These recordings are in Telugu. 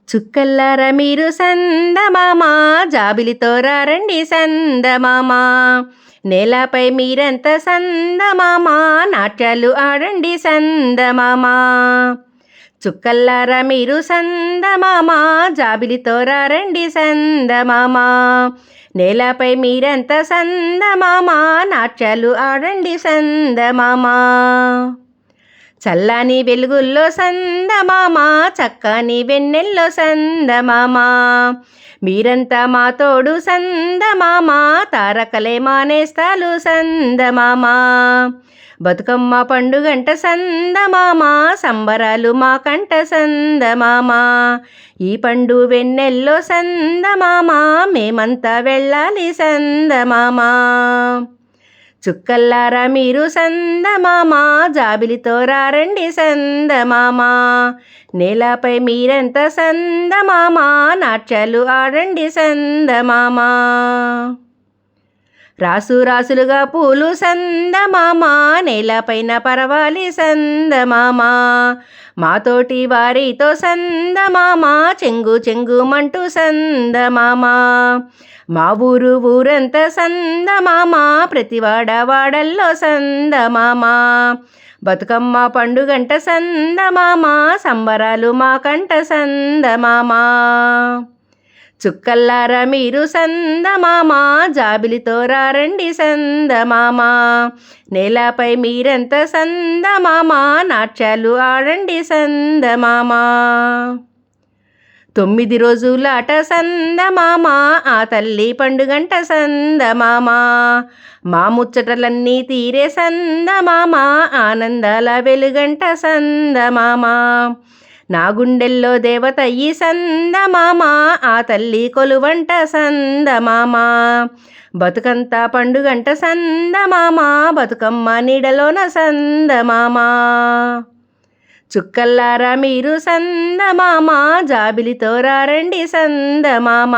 చుక్కల్లారా మీరు సందమామ, జాబిలితో రండి సందమామ. నేలపై మీరంత సందమామ, నాట్యాలు ఆడండి సందమామ. చుక్కల్లారా మీరు సందమామ, జాబిలితో రండి సందమామ. నేలపై మీరంత సందమామ, నాట్యాలు ఆడండి సందమామ. చల్లని వెలుగుల్లో సందమామ, చక్కని వెన్నెల్లో సందమామ. మీరంతా మా తోడు సందమామ, తారకలే మానేస్తాలు సందమామ. బతుకమ్మ పండుగంట సందమామ, సంబరాలు మా కంట సందమామ. ఈ పండు వెన్నెల్లో సందమామ, మేమంతా వెళ్ళాలి సందమామ. చుక్కల్లారా మీరు సందమామ, జాబిలితో రండి సందమామ. నేలపై మీరంత సందమామ, నాట్యాలు ఆడండి సందమామ. రాసు రాసులుగా పూలు సందమామ, నేలపైన పరవాలి సందమామ. మాతోటి వారితో సందమామ, చెంగు చెంగుమంటూ సందమామ. మా ఊరంతా సందమామ, ప్రతివాడ వాడల్లో సందమామ. బతుకమ్మ పండుగంట సందమామ, సంబరాలు మా కంట సందమామ. చుక్కల్లారా మీరు సందమామ, జాబిలితో రండి సందమామ. నేలపై మీరంత సందమామ, నాట్యాలు ఆడండి సందమామ. 9 రోజులాట సందమామ, ఆ తల్లి పండుగంట సందమామ. మా ముచ్చటలన్నీ తీరే సందమామ, ఆనందాల వెలుగంట సందమామ. నా గుండెల్లో దేవతయ్యి సందమామ, ఆ తల్లి కొలువంట సందమామ. బతుకంతా పండుగంట సందమామ, బతుకమ్మ నీడలోన సందమామ. చుక్కల్లారా మీరు సందమామ, జాబిలితో రండి సందమామ.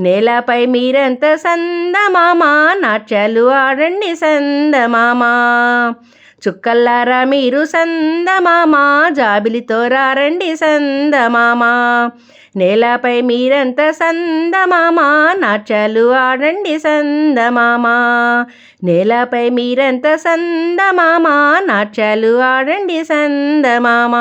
నేలపై మీరంత సందమామ, నాట్యాలు ఆడండి సందమామ. చుక్కల్లారా మీరు సందమామ, జాబిలితో రండి సందమామ. నేలపై మీరంత సందమామ, నాట్యాలు ఆడండి సందమామ. నేలపై మీరంత సందమామ, నాట్యాలు ఆడండి సందమామ.